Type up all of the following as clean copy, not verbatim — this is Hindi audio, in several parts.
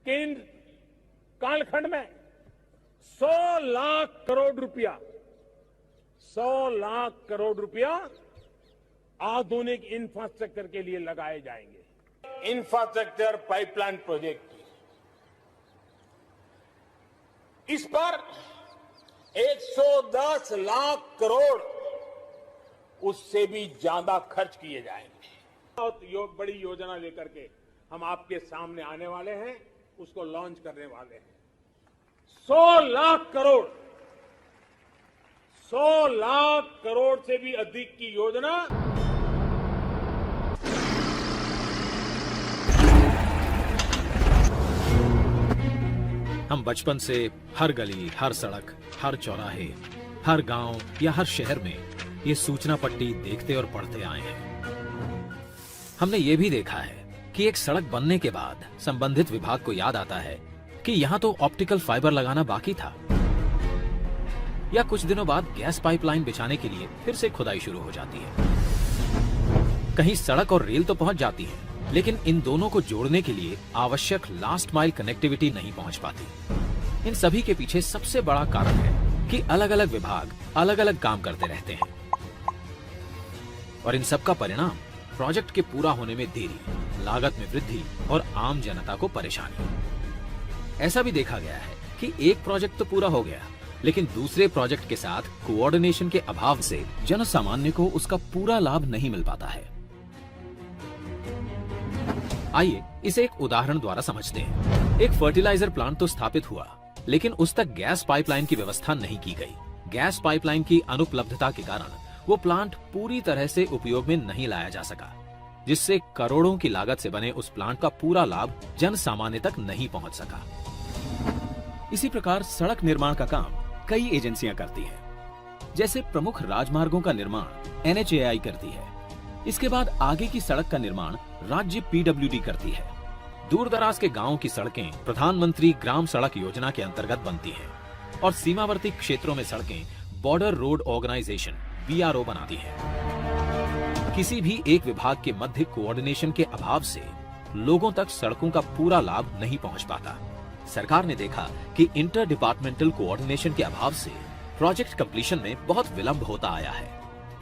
कि इन कालखंड में 100 लाख करोड़ रुपया 100 लाख करोड़ रुपया आधुनिक इंफ्रास्ट्रक्चर के लिए लगाए जाएंगे। इंफ्रास्ट्रक्चर पाइपलाइन प्रोजेक्ट इस पर 110 लाख करोड़ उससे भी ज्यादा खर्च किए जाएंगे। बहुत बड़ी योजना लेकर के हम आपके सामने आने वाले हैं, उसको लॉन्च करने वाले हैं। 100 लाख करोड़ 100 लाख करोड़ से भी अधिक की योजना हम बचपन से हर गली, हर सड़क, हर चौराहे, हर गांव या हर शहर में ये सूचना पट्टी देखते और पढ़ते आए हैं। हमने ये भी देखा है कि एक सड़क बनने के बाद संबंधित विभाग को याद आता है कि यहाँ तो ऑप्टिकल फाइबर लगाना बाकी था, या कुछ दिनों बाद गैस पाइपलाइन बिछाने के लिए फिर से खुदाई शुरू हो जाती है। कहीं सड़क और रेल तो पहुंच जाती है, लेकिन इन दोनों को जोड़ने के लिए आवश्यक लास्ट माइल कनेक्टिविटी नहीं पहुंच पाती। इन सभी के पीछे सबसे बड़ा कारण है कि अलग अलग विभाग अलग अलग काम करते रहते हैं, और इन सब का परिणाम प्रोजेक्ट के पूरा होने में देरी, लागत में वृद्धि और आम जनता को परेशानी। ऐसा भी देखा गया है कि एक प्रोजेक्ट तो पूरा हो गया, लेकिन दूसरे प्रोजेक्ट के साथ कोऑर्डिनेशन के अभाव से जन सामान्य को उसका पूरा लाभ नहीं मिल पाता है। आइए इसे एक उदाहरण द्वारा समझते हैं। एक फर्टिलाइजर प्लांट तो स्थापित हुआ, लेकिन उस तक गैस पाइपलाइन की व्यवस्था नहीं की गई। गैस पाइपलाइन की अनुपलब्धता के कारण वो प्लांट पूरी तरह से उपयोग में नहीं लाया जा सका, जिससे करोड़ों की लागत से बने उस प्लांट का पूरा लाभ जन सामान्य तक नहीं पहुंच सका। इसी प्रकार सड़क निर्माण का काम कई एजेंसियां करती हैं। जैसे प्रमुख राजमार्गों का निर्माण NHAI करती है। इसके बाद आगे की सड़क का निर्माण राज्य PWD करती है। दूर दराज के गांवों की सड़कें प्रधानमंत्री ग्राम सड़क योजना के अंतर्गत बनती हैं, और सीमावर्ती क्षेत्रों में सड़कें बॉर्डर रोड ऑर्गेनाइजेशन BRO बनाती है। किसी भी एक विभाग के मध्य कोऑर्डिनेशन के अभाव से लोगों तक सड़कों का पूरा लाभ नहीं पहुंच पाता। सरकार ने देखा कि इंटर डिपार्टमेंटल कोऑर्डिनेशन के अभाव से प्रोजेक्ट कंप्लीशन में बहुत विलंब होता आया है।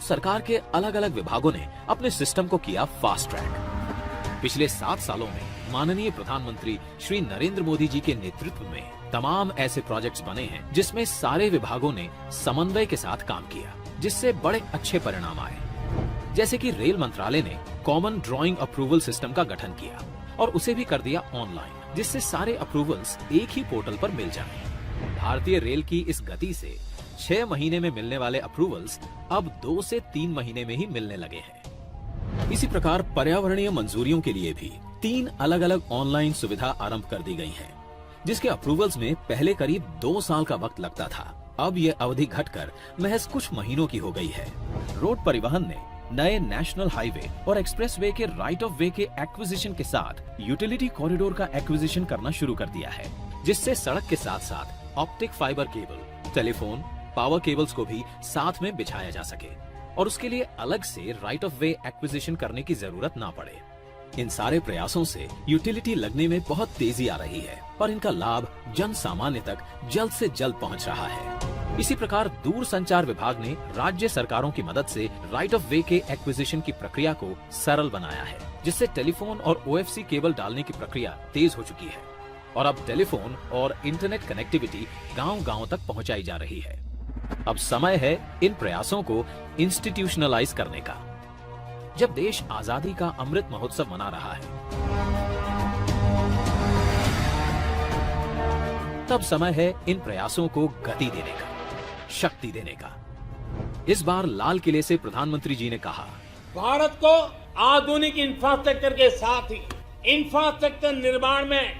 सरकार के अलग अलग विभागों ने अपने सिस्टम को किया फास्ट ट्रैक। पिछले 7 सालों में माननीय प्रधानमंत्री श्री नरेंद्र मोदी जी के नेतृत्व में तमाम ऐसे प्रोजेक्ट्स बने हैं जिसमें सारे विभागों ने समन्वय के साथ काम किया, जिससे बड़े अच्छे परिणाम आए। जैसे कि रेल मंत्रालय ने कॉमन ड्राइंग अप्रूवल सिस्टम का गठन किया और उसे भी कर दिया ऑनलाइन, जिससे सारे अप्रूवल्स एक ही पोर्टल पर मिल जाएं। भारतीय रेल की इस गति से 6 महीने में मिलने वाले अप्रूवल्स अब 2 से 3 महीने में ही मिलने लगे हैं। इसी प्रकार पर्यावरणीय मंजूरियों के लिए भी 3 अलग अलग ऑनलाइन सुविधा आरंभ कर दी गई है, जिसके अप्रूवल्स में पहले करीब 2 साल का वक्त लगता था। अब ये अवधि घटकर महज कुछ महीनों की हो गई है। रोड परिवहन ने नए नेशनल हाईवे और एक्सप्रेसवे के राइट ऑफ वे के एक्विजिशन के साथ यूटिलिटी कॉरिडोर का एक्विजिशन करना शुरू कर दिया है, जिससे सड़क के साथ साथ optic fibre cable, telephone, power cables को भी साथ में बिछाया जा सके और उसके लिए अलग से राइट ऑफ वे एक्विजिशन करने की जरूरत ना पड़े। इन सारे प्रयासों से यूटिलिटी लगने में बहुत तेजी आ रही है और इनका लाभ जन सामान्य तक जल्द से जल्द पहुंच रहा है। इसी प्रकार दूर संचार विभाग ने राज्य सरकारों की मदद से राइट ऑफ वे के एक्विजिशन की प्रक्रिया को सरल बनाया है, जिससे टेलीफोन और OFC केबल डालने की प्रक्रिया तेज हो चुकी है और अब टेलीफोन और इंटरनेट कनेक्टिविटी गांव-गांव तक पहुंचाई जा रही है। अब समय है इन प्रयासों को इंस्टीट्यूशनलाइज करने का। जब देश आजादी का अमृत महोत्सव मना रहा है, तब समय है इन प्रयासों को गति देने का, शक्ति देने का। इस बार लाल किले से प्रधानमंत्री जी ने कहा, भारत को आधुनिक इंफ्रास्ट्रक्चर के साथ ही इंफ्रास्ट्रक्चर निर्माण में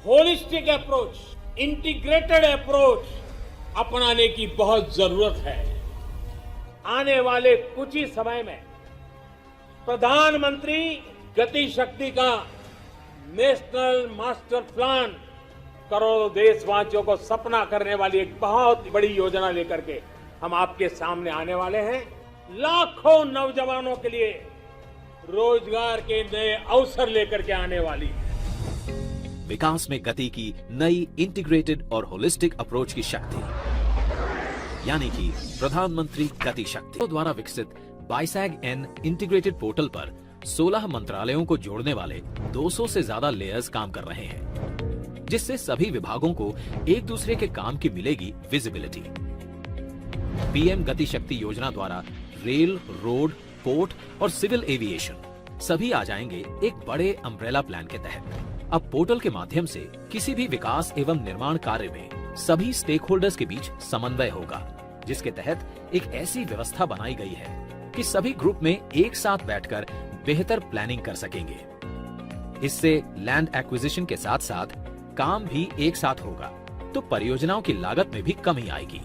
होलिस्टिक अप्रोच, इंटीग्रेटेड अप्रोच अपनाने की बहुत जरूरत है। आने वाले कुछ ही समय में प्रधानमंत्री गति शक्ति का नेशनल मास्टर प्लान करोड़ों देशवासियों को सपना करने वाली एक बहुत बड़ी योजना लेकर के हम आपके सामने आने वाले हैं। लाखों नौजवानों के लिए रोजगार के नए अवसर लेकर के आने वाली है। विकास में गति की नई इंटीग्रेटेड और होलिस्टिक अप्रोच की शक्ति, यानी कि प्रधानमंत्री गति शक्ति द्वारा विकसित बाइसैग एन इंटीग्रेटेड पोर्टल पर 16 मंत्रालयों को जोड़ने वाले 200 से ज्यादा लेयर्स काम कर रहे हैं, जिससे सभी विभागों को एक दूसरे के काम की मिलेगी विजिबिलिटी। पीएम गति शक्ति योजना द्वारा रेल, रोड, पोर्ट और सिविल एविएशन सभी आ जाएंगे एक बड़े अम्ब्रेला प्लान के तहत। अब पोर्टल के माध्यम से किसी भी विकास एवं निर्माण कार्य में सभी स्टेक होल्डर्स के बीच समन्वय होगा, जिसके तहत एक ऐसी व्यवस्था बनाई गई है कि सभी ग्रुप में एक साथ बैठकर बेहतर प्लानिंग कर सकेंगे। इससे लैंड एक्विजिशन के साथ साथ काम भी एक साथ होगा, तो परियोजनाओं की लागत में भी कमी आएगी।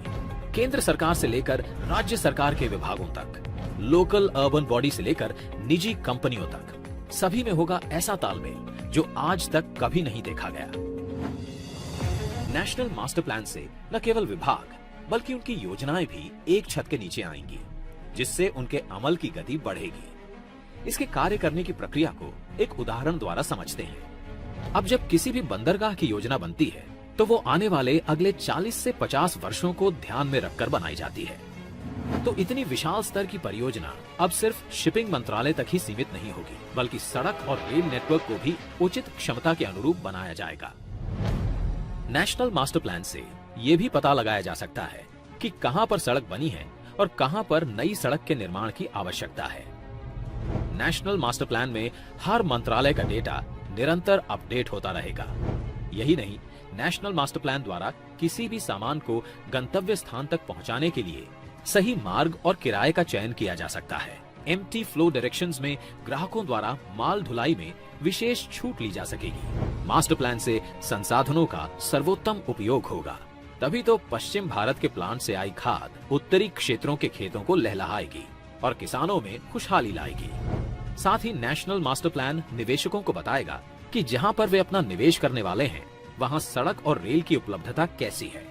केंद्र सरकार से लेकर राज्य सरकार के विभागों तक, लोकल अर्बन बॉडी से लेकर निजी कंपनियों तक, सभी में होगा ऐसा तालमेल जो आज तक कभी नहीं देखा गया। नेशनल मास्टर प्लान से न केवल विभाग बल्कि उनकी योजनाएं भी एक छत के नीचे आएंगी, जिससे उनके अमल की गति बढ़ेगी। इसके कार्य करने की प्रक्रिया को एक उदाहरण द्वारा समझते हैं। अब जब किसी भी बंदरगाह की योजना बनती है तो वो आने वाले अगले 40 से 50 वर्षों को ध्यान में रखकर बनाई जाती है। तो इतनी विशाल स्तर की परियोजना अब सिर्फ शिपिंग मंत्रालय तक ही सीमित नहीं होगी, बल्कि सड़क और रेल नेटवर्क को भी उचित क्षमता के अनुरूप बनाया जाएगा। नेशनल मास्टर प्लान से ये भी पता लगाया जा सकता है कि कहां पर सड़क बनी है और कहां पर नई सड़क के निर्माण की आवश्यकता है। नेशनल मास्टर प्लान में हर मंत्रालय का डेटा निरंतर अपडेट होता रहेगा। यही नहीं, नेशनल मास्टर प्लान द्वारा किसी भी सामान को गंतव्य स्थान तक पहुंचाने के लिए सही मार्ग और किराए का चयन किया जा सकता है। एम्प्टी फ्लो डायरेक्शंस में ग्राहकों द्वारा माल ढुलाई में विशेष छूट ली जा सकेगी। मास्टर प्लान से संसाधनों का सर्वोत्तम उपयोग होगा, तभी तो पश्चिम भारत के प्लांट से आई खाद उत्तरी क्षेत्रों के खेतों को लहलहाएगी और किसानों में खुशहाली लाएगी। साथ ही नेशनल मास्टर प्लान निवेशकों को बताएगा कि जहां पर वे अपना निवेश करने वाले हैं, वहां सड़क और रेल की उपलब्धता कैसी है।